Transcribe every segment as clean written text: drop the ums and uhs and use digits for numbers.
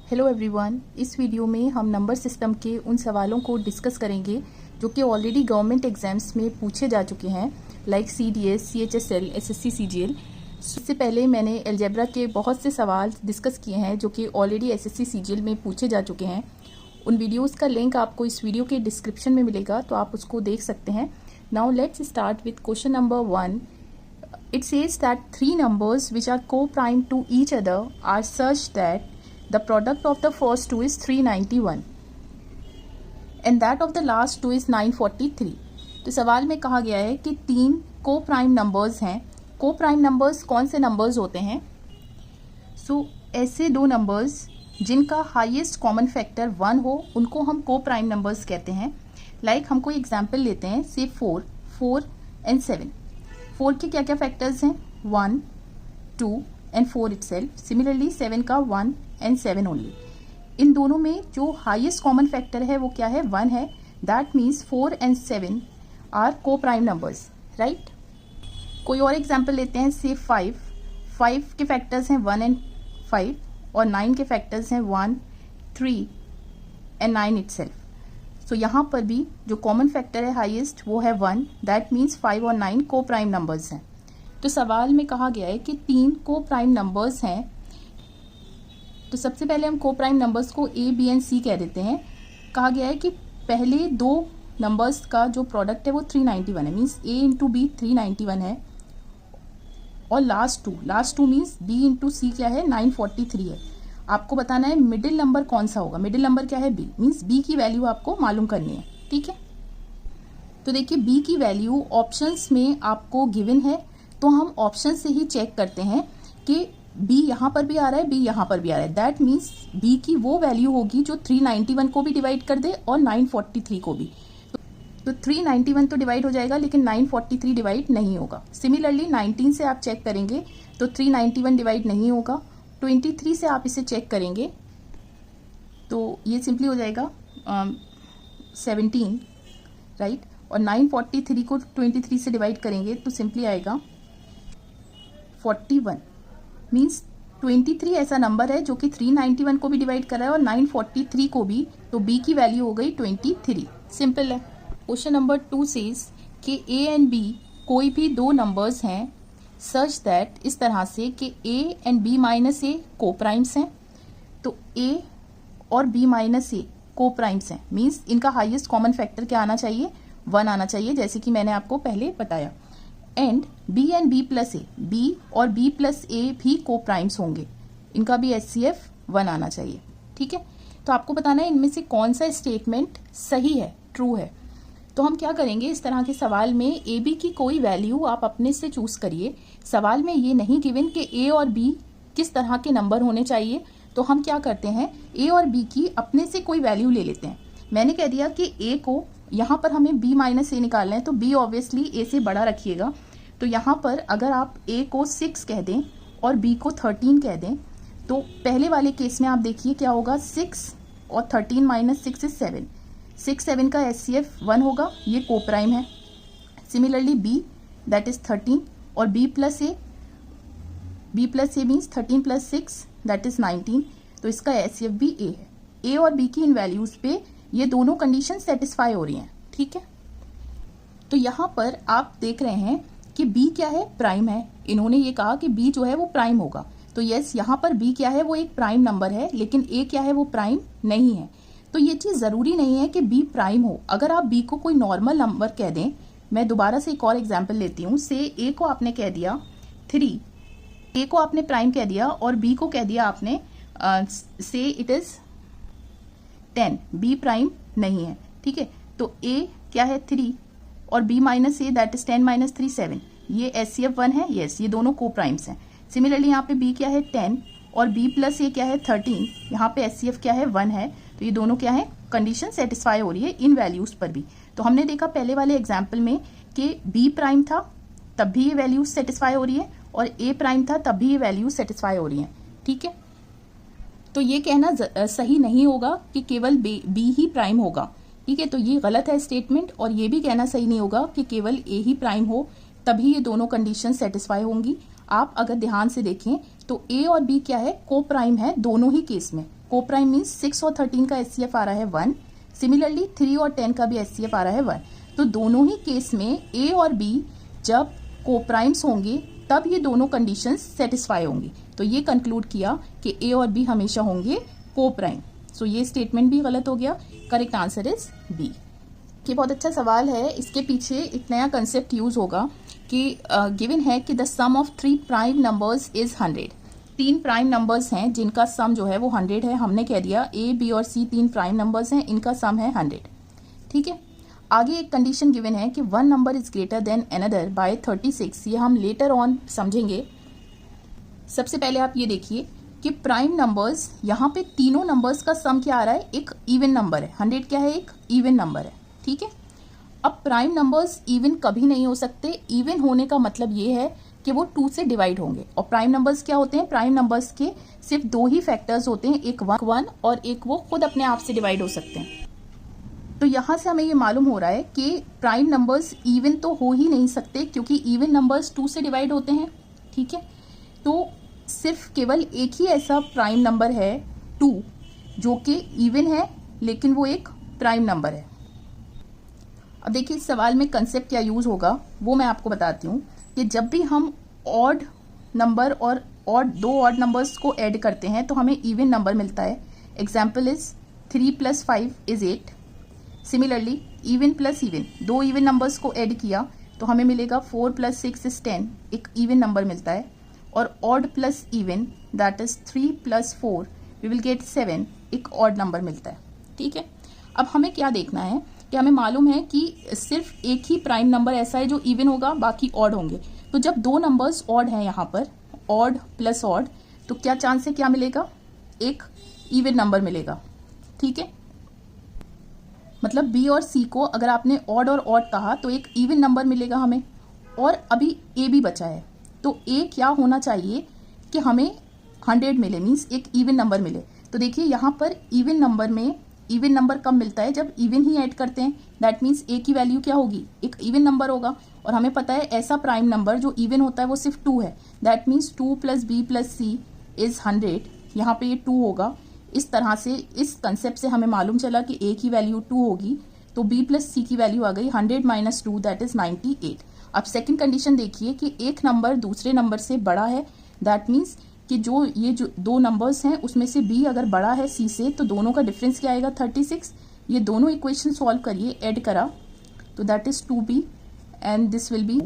Hello everyone, इस video में हम नंबर सिस्टम के उन सवालों को डिस्कस करेंगे जो कि ऑलरेडी गवर्नमेंट एग्जाम्स में पूछे जा चुके हैं, like CDS, CHSL, SSC, CGL। इससे पहले मैंने अलजेब्रा के बहुत से सवाल डिस्कस किए हैं जो कि ऑलरेडी SSC, CGL में पूछे जा चुके हैं। उन वीडियोज़ का लिंक आपको इस वीडियो के डिस्क्रिप्शन में मिलेगा, तो आप उसको देख सकते हैं। Now let's start with question number 1. It says that three numbers which are co-prime to each other are such that the product of the first two is 391 and that of the last two is 943. तो सवाल में कहा गया है कि तीन को prime numbers हैं। को प्राइम नंबर्स कौन से नंबर्स होते हैं? ऐसे दो नंबर्स जिनका हाईएस्ट कॉमन फैक्टर 1 हो उनको हम को प्राइम नंबर्स कहते हैं। लाइक हम कोई एग्जांपल लेते हैं, से 4 एंड 7। 4 के क्या क्या फैक्टर्स हैं? 1, 2 एंड 4 इटसेल्फ। सिमिलरली 7 का 1 एंड 7 ओनली। इन दोनों में जो हाईएस्ट कॉमन फैक्टर है वो क्या है? 1 है। दैट मीन्स 4 एंड 7 आर को प्राइम नंबर्स, राइट। कोई और एग्जांपल लेते हैं, से 5 के फैक्टर्स हैं 1 एंड 5 और 9 के फैक्टर्स हैं 1, 3 एंड 9 इटसेल्फ। सो यहाँ पर भी जो कॉमन फैक्टर है हाईएस्ट वो है 1। दैट मीन्स 5 और 9 को प्राइम नंबर्स हैं। तो सवाल में कहा गया है कि तीन को प्राइम नंबर्स हैं। तो सबसे पहले हम को प्राइम नंबर्स को A, B एंड C कह देते हैं। कहा गया है कि पहले दो नंबर्स का जो प्रोडक्ट है वो 391 है, मीन्स A इंटू B 391 है। और last two means B into C क्या है? 943 है। आपको बताना है मिडिल नंबर कौन सा होगा। मिडिल नंबर क्या है? B, मीन्स B की वैल्यू आपको मालूम करनी है, ठीक है। तो देखिए B की वैल्यू ऑप्शंस में आपको गिवन है, तो हम ऑप्शन से ही चेक करते हैं कि B यहाँ पर भी आ रहा है, B यहाँ पर भी आ रहा है। दैट मीन्स B की वो वैल्यू होगी जो 391 को भी डिवाइड कर दे और 943 को भी। तो 391 तो डिवाइड हो जाएगा लेकिन 943 डिवाइड नहीं होगा। सिमिलरली 19 से आप चेक करेंगे तो 391 डिवाइड नहीं होगा। 23 से आप इसे चेक करेंगे तो ये सिंपली हो जाएगा 17, राइट। और 943 को 23 से डिवाइड करेंगे तो सिंपली आएगा 41। मीन्स 23 ऐसा नंबर है जो कि 391 को भी डिवाइड कर रहा है और 943 को भी। तो B की वैल्यू हो गई 23। सिंपल है। क्वेश्चन नंबर 2 सेज कि A एंड B कोई भी दो नंबर्स हैं सच दैट, इस तरह से कि A and B minus A को प्राइम्स हैं। तो A और B माइनस A को प्राइम्स हैं, मीन्स इनका हाईएस्ट कॉमन फैक्टर क्या आना चाहिए? 1 आना चाहिए, जैसे कि मैंने आपको पहले बताया। And B plus A, B और B प्लस A भी को प्राइम्स होंगे, इनका भी HCF 1 आना चाहिए, ठीक है। तो आपको बताना है इनमें से कौन सा स्टेटमेंट सही है, ट्रू है। तो हम क्या करेंगे, इस तरह के सवाल में A B की कोई वैल्यू आप अपने से चूज करिए। सवाल में ये नहीं गिवन कि A और B किस तरह के नंबर होने चाहिए, तो हम क्या करते हैं A और B की अपने से कोई वैल्यू ले लेते हैं। मैंने कह दिया कि A को यहाँ पर हमें B माइनस A निकालना है, तो B ऑब्वियसली A से बड़ा रखिएगा। तो यहाँ पर अगर आप A को 6 कह दें और B को 13 कह दें तो पहले वाले केस में आप देखिए क्या होगा, 6 और 13 माइनस 6 इज 7। 6, 7 का HCF 1 होगा, ये को प्राइम है। सिमिलरली B दैट इज 13 और B plus A means 13 plus 6 that is 19, तो इसका HCF भी A है। A और B की इन वैल्यूज पे ये दोनों कंडीशन सेटिस्फाई हो रही हैं, ठीक है। तो यहाँ पर आप देख रहे हैं कि B क्या है? प्राइम है। इन्होंने ये कहा कि B जो है वो प्राइम होगा, तो यस यहाँ पर B क्या है? वो एक प्राइम नंबर है, लेकिन A क्या है? वो प्राइम नहीं है। तो ये चीज़ ज़रूरी नहीं है कि B प्राइम हो। अगर आप B को कोई नॉर्मल नंबर कह दें, मैं दोबारा से एक और एग्जांपल लेती हूँ। से A को आपने कह दिया 3, A को आपने प्राइम कह दिया और B को कह दिया आपने से इट इज़ 10, B प्राइम नहीं है, ठीक है। तो A क्या है? 3 और B minus A that is 10 minus 3 7, ये HCF 1 है, यस, ये दोनों को प्राइम्स हैं। सिमिलरली यहाँ पे B क्या है? 10 और B प्लस A क्या है? 13, यहाँ पे HCF क्या है? 1 है। तो ये दोनों क्या है? कंडीशन सेटिस्फाई हो रही है इन वैल्यूज पर भी। तो हमने देखा पहले वाले एग्जाम्पल में कि B प्राइम था तब भी ये वैल्यूज सेटिस्फाई हो रही है और A प्राइम था तब भी ये वैल्यूज सेटिस्फाई हो रही हैं, ठीक है। तो ये कहना सही नहीं होगा कि केवल B ही प्राइम होगा, ठीक है। तो ये गलत है स्टेटमेंट। और ये भी कहना सही नहीं होगा कि केवल A ही प्राइम हो तभी ये दोनों कंडीशन सेटिस्फाई होंगी। आप अगर ध्यान से देखें तो ए और बी क्या है, को प्राइम है दोनों ही केस में। को प्राइम मीन्स 6 और 13 का एचसीएफ आ रहा है 1, सिमिलरली 3 और 10 का भी एचसीएफ आ रहा है 1। तो दोनों ही केस में ए और बी जब को प्राइम्स होंगे तब ये दोनों कंडीशंस सेटिस्फाई होंगी। तो ये कंक्लूड किया कि ए और बी हमेशा होंगे को प्राइम। सो ये स्टेटमेंट भी गलत हो गया। Correct answer is B. ये बहुत अच्छा सवाल है। इसके पीछे एक नया कंसेप्ट यूज होगा कि गिवन है कि the sum of 3 prime numbers is 100। 3 prime numbers हैं जिनका सम जो है वो 100 है। हमने कह दिया ए बी और सी 3 प्राइम नंबर्स हैं, इनका सम है 100। ठीक है, आगे एक कंडीशन गिवन है कि 1 number is greater than another by 36। ये हम लेटर ऑन समझेंगे। सबसे पहले आप ये देखिए कि प्राइम नंबर्स, यहाँ पे तीनों नंबर्स का सम क्या आ रहा है, एक इवन नंबर है। 100 क्या है, एक इवन नंबर है। ठीक है, अब प्राइम नंबर्स इवन कभी नहीं हो सकते। इवन होने का मतलब ये है कि वो 2 से डिवाइड होंगे। और प्राइम नंबर्स क्या होते हैं, प्राइम नंबर्स के सिर्फ 2 ही फैक्टर्स होते हैं, एक 1 और एक वो खुद अपने आप से डिवाइड हो सकते हैं। तो यहां से हमें ये मालूम हो रहा है कि प्राइम नंबर्स इवन तो हो ही नहीं सकते क्योंकि इवन नंबर्स 2 से डिवाइड होते हैं। ठीक है, तो सिर्फ केवल एक ही ऐसा प्राइम नंबर है 2 जो कि इवन है लेकिन वो एक प्राइम नंबर है। अब देखिए इस सवाल में कंसेप्ट क्या यूज होगा वो मैं आपको बताती हूँ कि जब भी हम ऑड नंबर और दो ऑड नंबर्स को ऐड करते हैं तो हमें इवन नंबर मिलता है। Example is 3 + 5 = 8। Similarly even plus even, 2 even numbers को ऐड किया तो हमें मिलेगा 4 + 6 = 10, एक इवन नंबर मिलता है। और odd plus even that is 3 + 4 we will get 7, एक ऑड नंबर मिलता है। ठीक है, अब हमें क्या देखना है कि हमें मालूम है कि सिर्फ एक ही प्राइम नंबर ऐसा है जो इवन होगा, बाकी ऑड होंगे। तो जब 2 नंबर्स ऑड हैं यहाँ पर, ऑड प्लस ऑड, तो क्या चांस है, क्या मिलेगा, एक इवन नंबर मिलेगा। ठीक है, मतलब बी और सी को अगर आपने ऑड और ऑड कहा तो एक इवन नंबर मिलेगा हमें। और अभी ए भी बचा है, तो ए क्या होना चाहिए कि हमें 100 मिले, मीन्स एक इवन नंबर मिले। तो देखिए यहाँ पर इवन नंबर में इवन नंबर कब मिलता है, जब इवन ही ऐड करते हैं। दैट मीन्स ए की वैल्यू क्या होगी, एक इवन नंबर होगा। और हमें पता है ऐसा प्राइम नंबर जो इवन होता है वो सिर्फ 2 है। That means 2 + b + c = 100। यहाँ पे ये 2 होगा। इस तरह से, इस कंसेप्ट से हमें मालूम चला कि a की वैल्यू 2 होगी, तो b + c की वैल्यू आ गई 100 - 2 दैट इज 98। अब सेकंड कंडीशन देखिए कि एक नंबर दूसरे नंबर से बड़ा है। दैट मीन्स कि जो 2 नंबर्स हैं उसमें से b अगर बड़ा है c से तो दोनों का डिफरेंस क्या आएगा, 36। ये दोनों इक्वेशन सॉल्व करिए, ऐड करा तो that is 2b and this will be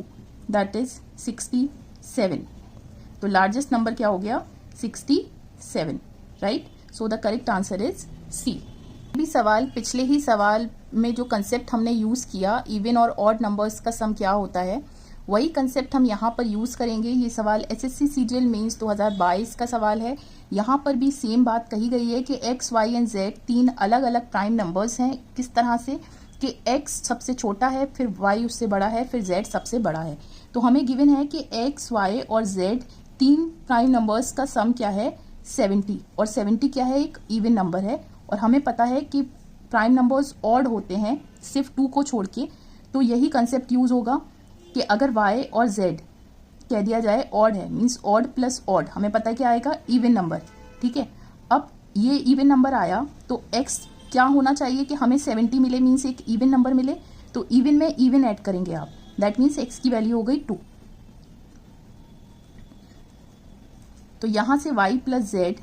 that is 67। तो लार्जेस्ट नंबर क्या हो गया, 67, right. So the correct answer is C. भी सवाल, पिछले ही सवाल में जो कंसेप्ट हमने यूज किया इवन और ऑड नंबर्स का सम क्या होता है, वही कंसेप्ट हम यहाँ पर यूज करेंगे। ये सवाल एसएससी सीजीएल मेंस 2022 का सवाल है। यहाँ पर भी सेम बात कही गई है कि एक्स, वाई एंड जेड 3 अलग अलग प्राइम नंबर्स हैं। किस तरह से कि एक्स सबसे छोटा है, फिर वाई उससे बड़ा है, फिर जेड सबसे बड़ा है। तो हमें गिवन है कि एक्स, वाई और जेड 3 प्राइम नंबर्स का सम क्या है, 70। और 70 क्या है, एक इवन नंबर है। और हमें पता है कि प्राइम नंबर्स ऑड होते हैं सिर्फ 2 को छोड़ के। तो यही कंसेप्ट यूज होगा कि अगर y और z कह दिया जाए ऑड है, मीन्स ऑड प्लस ऑड, हमें पता है क्या आएगा, इवन नंबर। ठीक है, अब ये इवन नंबर आया तो x क्या होना चाहिए कि हमें 70 मिले, मीन्स एक इवन नंबर मिले। तो इवन में इवन ऐड करेंगे आप, दैट मीन्स x की वैल्यू हो गई 2। तो यहां से y + z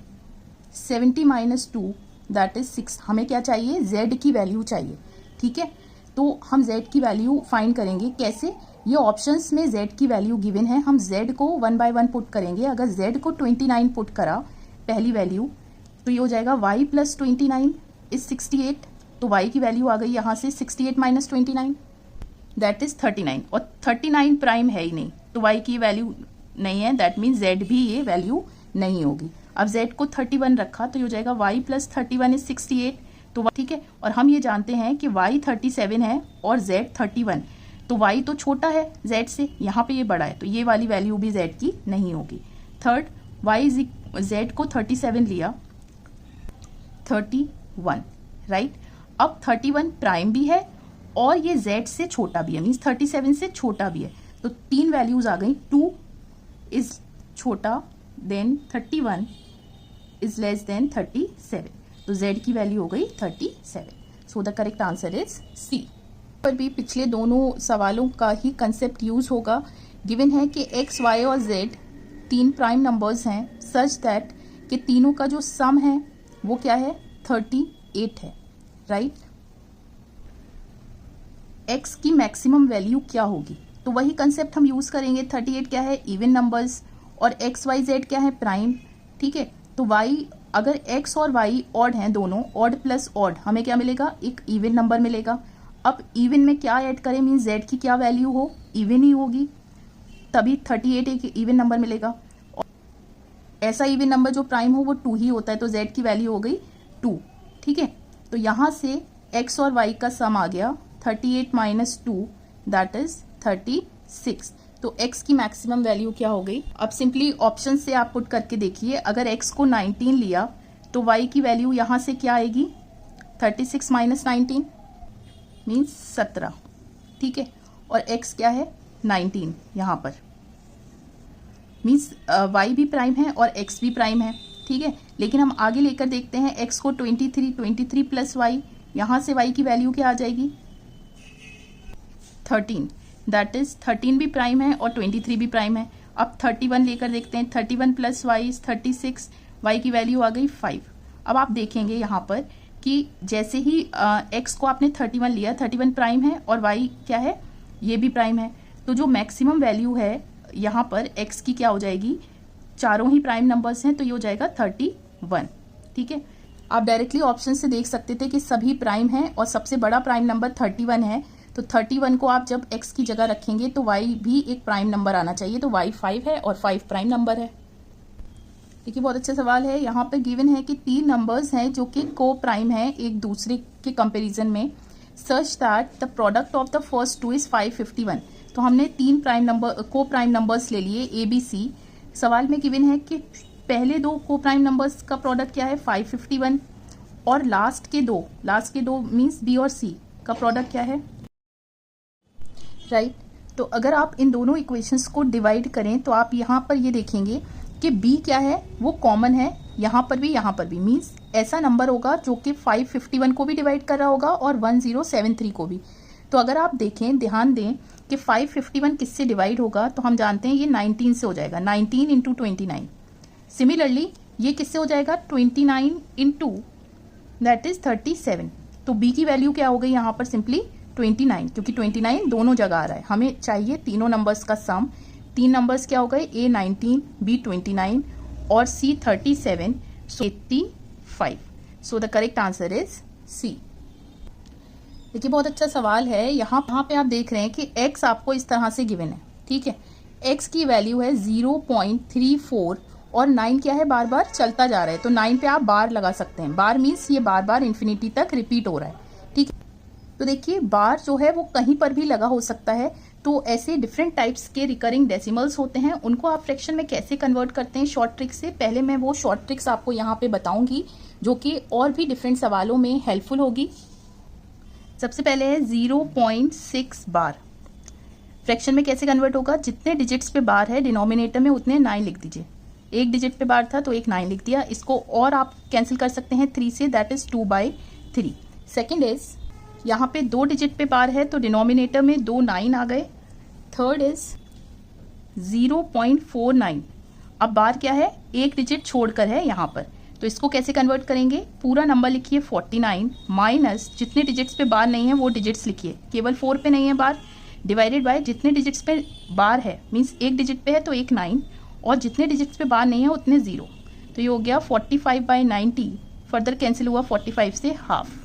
70 - 2 दैट इज 6। हमें क्या चाहिए, z की वैल्यू चाहिए। ठीक है, तो हम z की वैल्यू फाइंड करेंगे कैसे, ये ऑप्शंस में z की वैल्यू गिवन है, हम z को 1 by 1 पुट करेंगे। अगर z को 29 पुट करा पहली वैल्यू तो ये हो जाएगा y + 29 = 68। तो y की वैल्यू आ गई यहाँ से 68 - 29 दैट इज 39। और 39 प्राइम है ही नहीं तो y की वैल्यू नहीं है, दैट मीन्स z भी ये वैल्यू नहीं होगी। अब z को 31 रखा तो ये हो जाएगा y + 31 = 68। तो ठीक है, और हम ये जानते हैं कि y 37 है और z 31, तो y तो छोटा है z से, यहाँ पे ये बड़ा है, तो ये वाली वैल्यू भी z की नहीं होगी। थर्ड, z को 37 लिया, 31, राइट। अब 31 प्राइम भी है और ये z से छोटा भी है, मीन्स 37 से छोटा भी है। तो 3 वैल्यूज आ गई, 2 इज छोटा देन 31 इज लेस देन 37। तो z की वैल्यू हो गई 37। So the correct answer is C. पर भी पिछले दोनों सवालों का ही कंसेप्ट यूज होगा। गिवन है कि x, y और z तीन प्राइम नंबर्स हैं सच दैट कि तीनों का जो सम है वो क्या है 38 है, राइट। x की मैक्सिमम वैल्यू क्या होगी, तो वही कंसेप्ट हम यूज करेंगे। 38 क्या है इवन नंबर्स और x, y, z क्या है प्राइम, ठीक है। तो y अगर x और y ऑड हैं दोनों, ऑड प्लस ऑड हमें क्या मिलेगा, एक इवन नंबर मिलेगा। अब इवन में क्या ऐड करें, मीन z की क्या वैल्यू हो, इवन ही होगी, तभी 38 एक इवन नंबर मिलेगा। ऐसा इवन नंबर जो प्राइम हो वो 2 ही होता है, तो z की वैल्यू हो गई 2, ठीक है। तो यहाँ से x और y का सम आ गया 38 माइनस 2 दैट इज 36। तो x की मैक्सिमम वैल्यू क्या हो गई। अब सिंपली ऑप्शन से आप पुट करके देखिए, अगर x को 19 लिया तो y की वैल्यू यहाँ से क्या आएगी 36 माइनस 19 मीन्स 17, ठीक है। और x क्या है 19 यहाँ पर, मीन्स y भी प्राइम है और x भी प्राइम है, ठीक है। लेकिन हम आगे लेकर देखते हैं x को 23 प्लस y, यहाँ से y की वैल्यू क्या आ जाएगी 13, दैट इज 13 भी प्राइम है और 23 भी प्राइम है। अब 31 लेकर देखते हैं, 31 प्लस y इज 36, y की वैल्यू आ गई 5। अब आप देखेंगे यहाँ पर कि जैसे ही x को आपने 31 लिया, 31 प्राइम है और y क्या है ये भी प्राइम है, तो जो मैक्सिमम वैल्यू है यहाँ पर x की क्या हो जाएगी, चारों ही प्राइम नंबर्स हैं तो ये हो जाएगा 31, ठीक है। आप डायरेक्टली ऑप्शन से देख सकते थे कि सभी प्राइम हैं और सबसे बड़ा प्राइम नंबर 31 है, तो 31 को आप जब x की जगह रखेंगे तो y भी एक प्राइम नंबर आना चाहिए, तो y 5 है और 5 प्राइम नंबर है। देखिए बहुत अच्छा सवाल है। यहाँ पे गिवन है कि 3 नंबर्स हैं जो कि को प्राइम है एक दूसरे के कंपैरिजन में, such that the product of the first two is 551। तो हमने 3 प्राइम नंबर को प्राइम नंबर्स ले लिए ए बी सी। सवाल में गिवन है कि पहले 2 को प्राइम नंबर्स का प्रोडक्ट क्या है 551 और लास्ट के दो मीन्स बी और सी का प्रोडक्ट क्या है, राइट। तो अगर आप इन दोनों इक्वेशंस को डिवाइड करें तो आप यहाँ पर ये देखेंगे कि b क्या है वो कॉमन है, यहाँ पर भी, मीन्स ऐसा नंबर होगा जो कि 551 को भी डिवाइड कर रहा होगा और 1073 को भी। तो अगर आप देखें, ध्यान दें कि 551 किससे डिवाइड होगा, तो हम जानते हैं ये 19 से हो जाएगा, 19 इंटू 29। सिमिलरली ये किससे हो जाएगा 29 इंटू दैट इज 37। तो b की वैल्यू क्या हो गई यहाँ पर सिंपली 29, क्योंकि 29 दोनों जगह आ रहा है। हमें चाहिए तीनों नंबर्स का सम। 3 नंबर्स क्या हो गए, a 19, b 29 और c 37, so 85। So the correct answer is c। देखिए बहुत अच्छा सवाल है। यहाँ पे आप देख रहे हैं कि x आपको इस तरह से गिवन है, ठीक है। x की वैल्यू है 0.34 और 9 क्या है बार बार चलता जा रहा है, तो 9 पे आप बार लगा सकते हैं। बार मीन्स ये बार बार इन्फिनिटी तक रिपीट हो रहा है, ठीक है। तो देखिए बार जो है वो कहीं पर भी लगा हो सकता है, तो ऐसे डिफरेंट टाइप्स के रिकरिंग डेसिमल्स होते हैं, उनको आप फ्रैक्शन में कैसे कन्वर्ट करते हैं शॉर्ट ट्रिक से, पहले मैं वो शॉर्ट ट्रिक्स आपको यहाँ पे बताऊंगी जो कि और भी डिफरेंट सवालों में हेल्पफुल होगी। सबसे पहले है 0.6 बार। फ्रैक्शन में कैसे कन्वर्ट होगा, जितने डिजिट्स पे बार है डिनोमिनेटर में उतने 9 लिख दीजिए। एक डिजिट पे बार था तो एक 9 लिख दिया, इसको और आप कैंसिल कर सकते हैं 3 से, दैट इज 2/3। सेकेंड इज यहाँ पे 2 डिजिट पे बार है तो डिनोमिनेटर में 2 9 आ गए। Third is 0.49। अब बार क्या है, एक डिजिट छोड़कर है यहाँ पर, तो इसको कैसे कन्वर्ट करेंगे, पूरा नंबर लिखिए 49 माइनस जितने डिजिट्स पे बार नहीं है वो डिजिट्स लिखिए, केवल 4 पे नहीं है बार, डिवाइडेड बाय जितने डिजिट्स पे बार है, मीन्स एक डिजिट पे है तो एक 9 और जितने डिजिट्स पे बार नहीं है उतने 0। तो ये हो गया 45/90, फर्दर कैंसिल हुआ 45 से हाफ।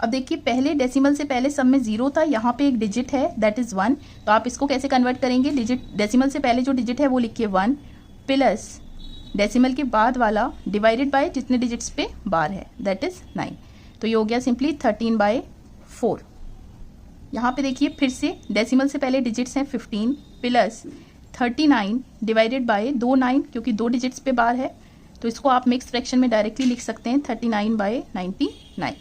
अब देखिए पहले डेसिमल से पहले सब में 0 था, यहाँ पे एक डिजिट है दैट इज 1, तो आप इसको कैसे कन्वर्ट करेंगे, डिजिट डेसिमल से पहले जो डिजिट है वो लिखिए 1 प्लस डेसिमल के बाद वाला डिवाइडेड बाय जितने डिजिट्स पे बार है दैट इज 9। तो ये हो गया सिंपली 13/4। यहाँ पे देखिए फिर से डेसिमल से पहले डिजिट्स हैं 15 प्लस 39 डिवाइडेड बाय 2 9, क्योंकि 2 डिजिट्स पे बार है तो इसको आप मिक्स फ्रैक्शन में डायरेक्टली लिख सकते हैं 39/99।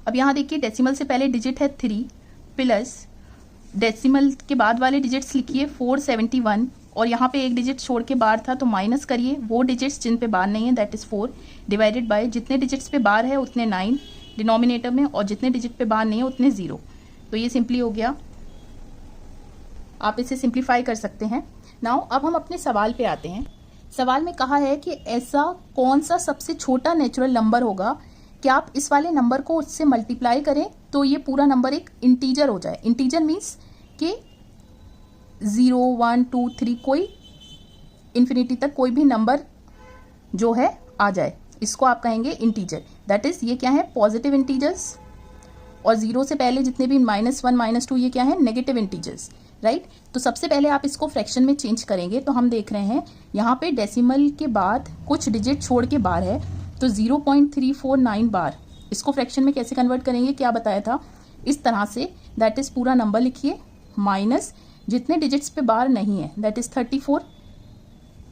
अब यहाँ देखिए डेसिमल से पहले डिजिट है 3 प्लस डेसिमल के बाद वाले डिजिट्स लिखिए 471 और यहाँ पे एक डिजिट छोड़ के बार था, तो माइनस करिए वो डिजिट्स जिन पे बार नहीं है, दैट इज़ 4, डिवाइडेड बाय जितने डिजिट्स पे बार है उतने 9 डिनोमिनेटर में, और जितने डिजिट पे बार नहीं है उतने 0। तो ये सिंपली हो गया, आप इसे सिंप्लीफाई कर सकते हैं। नाउ अब हम अपने सवाल पे आते हैं। सवाल में कहा है कि ऐसा कौन सा सबसे छोटा नेचुरल नंबर होगा कि आप इस वाले नंबर को उससे मल्टीप्लाई करें तो ये पूरा नंबर एक इंटीजर हो जाए। इंटीजर मीन्स कि 0, 1, 2, 3 कोई इन्फिनिटी तक कोई भी नंबर जो है आ जाए, इसको आप कहेंगे इंटीजर। दैट इज ये क्या है, पॉजिटिव इंटीजर्स, और 0 से पहले जितने भी -1, -2 ये क्या है, नेगेटिव इंटीजर्स, राइट। तो सबसे पहले आप इसको फ्रैक्शन में चेंज करेंगे। तो हम देख रहे हैं यहाँ पे डेसिमल के बाद कुछ डिजिट छोड़ के बार है, तो 0.349 बार। इसको फ्रैक्शन में कैसे कन्वर्ट करेंगे, क्या बताया था, इस तरह से, दैट इज पूरा नंबर लिखिए माइनस जितने डिजिट्स पे बार नहीं है, दैट इज 34,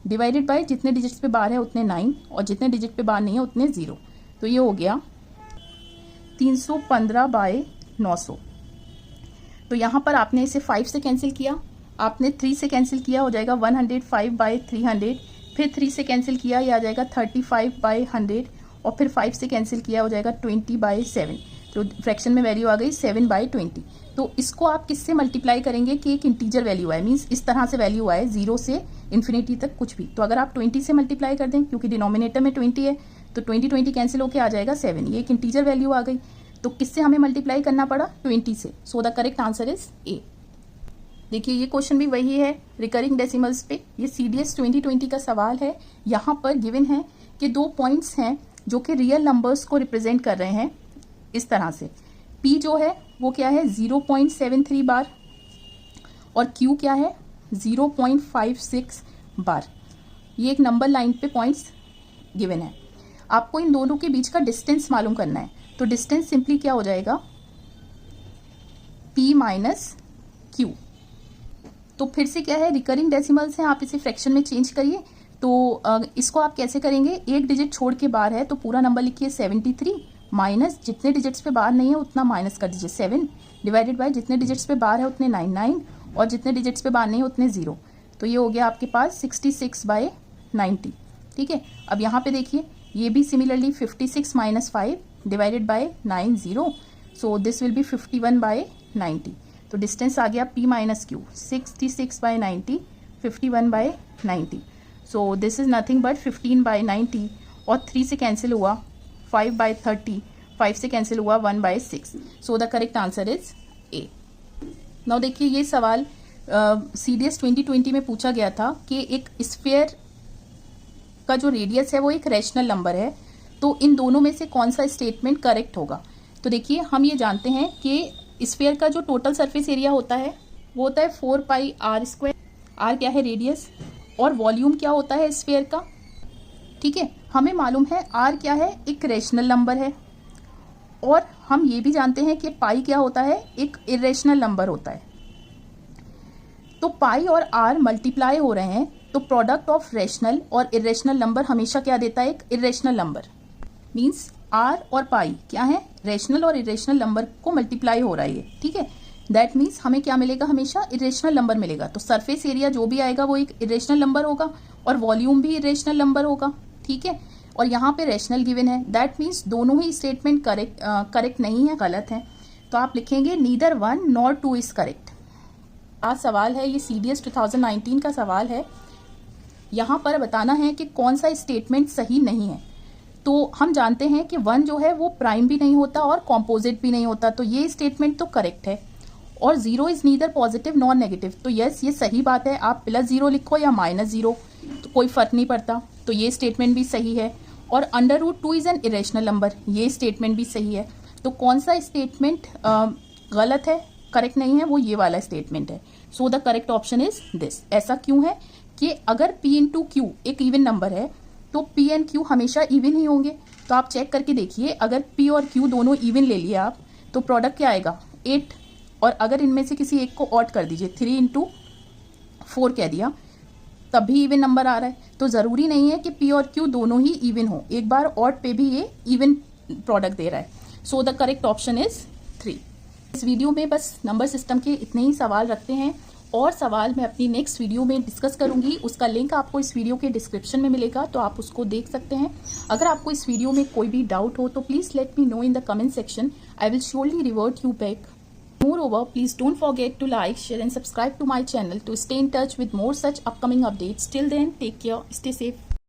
डिवाइडेड बाय जितने डिजिट्स पे बार है उतने 9, और जितने डिजिट पे बार नहीं है उतने 0। तो ये हो गया 315/900। तो यहाँ पर आपने इसे 5 से कैंसिल किया, आपने 3 से कैंसिल किया, हो जाएगा 105/300, फिर 3 से कैंसिल किया, ये आ जाएगा 35/100, और फिर 5 से कैंसिल किया, हो जाएगा 20/7। तो फ्रैक्शन में वैल्यू आ गई 7/20। तो इसको आप किससे मल्टीप्लाई करेंगे कि एक इंटीजर वैल्यू आए, मीन्स इस तरह से वैल्यू आए 0 से इन्फिनिटी तक कुछ भी। तो अगर आप 20 से मल्टीप्लाई कर दें, क्योंकि डिनोमिनेटर में 20 है, तो 20 कैंसिल होके आ जाएगा 7, ये एक इंटीजर वैल्यू आ गई। तो किससे हमें मल्टीप्लाई करना पड़ा, 20 से। सो the correct answer is a. देखिए ये क्वेश्चन भी वही है रिकरिंग डेसिमल्स पे, ये CDS 2020 का सवाल है। यहाँ पर गिवन है कि 2 पॉइंट्स हैं जो कि रियल नंबर्स को रिप्रेजेंट कर रहे हैं इस तरह से। P जो है वो क्या है 0.73 बार, और Q क्या है 0.56 बार। ये एक नंबर लाइन पे पॉइंट्स गिवन है। आपको इन दोनों के बीच का डिस्टेंस मालूम करना है। तो डिस्टेंस सिंपली क्या हो जाएगा, P माइनस Q। तो फिर से क्या है, रिकरिंग डेसिमल्स हैं, आप इसे फ्रैक्शन में चेंज करिए। तो इसको आप कैसे करेंगे, एक डिजिट छोड़ के बार है तो पूरा नंबर लिखिए 73, माइनस जितने डिजिट्स पे बार नहीं है उतना माइनस कर दीजिए 7, डिवाइडेड बाय जितने डिजिट्स पे बार है उतने 9, और जितने डिजिट्स पे बार नहीं है उतने 0। तो ये हो गया आपके पास 66/90। ठीक है, अब यहाँ पे देखिए ये भी similarly 56 - 5 divided by 9, 0। So this will B 51/90। तो डिस्टेंस आ गया P minus Q, 66/90, 51/90। So this is nothing but 15/90, और 3 से कैंसिल हुआ 5/30, 5 से कैंसिल हुआ 1/6। सो the correct answer is a. Now देखिए ये सवाल CDS 2020 में पूछा गया था कि एक स्फीयर का जो रेडियस है वो एक रैशनल नंबर है, तो इन दोनों में से कौन सा स्टेटमेंट करेक्ट होगा। तो देखिए हम ये जानते हैं कि स्फीयर का जो टोटल सरफेस एरिया होता है वो होता है 4πr²। r क्या है, रेडियस, और वॉल्यूम क्या होता है स्फीयर का। ठीक है, हमें मालूम है r क्या है, एक रैशनल नंबर है, और हम ये भी जानते हैं कि पाई क्या होता है, एक इरेशनल नंबर होता है। तो पाई और r मल्टीप्लाई हो रहे हैं, तो प्रोडक्ट ऑफ रैशनल और इरेशनल नंबर हमेशा क्या देता है, एक इरेशनल नंबर। मीन्स r और पाई क्या है, रैशनल और इरेशनल नंबर को मल्टीप्लाई हो रहा है ये। ठीक है, दैट मीन्स हमें क्या मिलेगा, हमेशा इरेशनल नंबर मिलेगा। तो सरफेस एरिया जो भी आएगा वो एक इरेशनल नंबर होगा, और वॉल्यूम भी इरेशनल नंबर होगा। ठीक है, और यहाँ पे रैशनल गिवन है, दैट मीन्स दोनों ही स्टेटमेंट करेक्ट नहीं है, गलत है। तो आप लिखेंगे नीदर 1 nor 2 इज करेक्ट। आज सवाल है, ये CDS 2019 का सवाल है। यहाँ पर बताना है कि कौन सा स्टेटमेंट सही नहीं है। तो हम जानते हैं कि 1 जो है वो प्राइम भी नहीं होता और कॉम्पोजिट भी नहीं होता, तो ये स्टेटमेंट तो करेक्ट है। और 0 is neither positive nor negative, तो यस ये सही बात है। आप +0 लिखो या -0 तो कोई फर्क नहीं पड़ता, तो ये स्टेटमेंट भी सही है। और √2 इज एन इरेशनल नंबर, ये स्टेटमेंट भी सही है। तो कौन सा स्टेटमेंट गलत है, करेक्ट नहीं है, वो ये वाला स्टेटमेंट है। सो the correct option is this. ऐसा क्यों है कि अगर P × Q एक इवन नंबर है तो P एंड Q हमेशा इवन ही होंगे। तो आप चेक करके देखिए, अगर P और Q दोनों इवन ले लिए आप तो प्रोडक्ट क्या आएगा 8, और अगर इनमें से किसी एक को ऑड कर दीजिए 3 × 4 कह दिया तब भी इवन नंबर आ रहा है। तो ज़रूरी नहीं है कि P और Q दोनों ही इवन हो, एक बार ऑड पे भी ये इवन प्रोडक्ट दे रहा है। सो द करेक्ट ऑप्शन इज 3। इस वीडियो में बस नंबर सिस्टम के इतने ही सवाल रखते हैं, और सवाल मैं अपनी नेक्स्ट वीडियो में डिस्कस करूंगी। उसका लिंक आपको इस वीडियो के डिस्क्रिप्शन में मिलेगा, तो आप उसको देख सकते हैं। अगर आपको इस वीडियो में कोई भी डाउट हो तो please let me know in the comment section. I will surely revert you back. Moreover, please don't forget to like, share and subscribe to my channel to stay in touch with more such upcoming updates. Till then, take care, stay safe.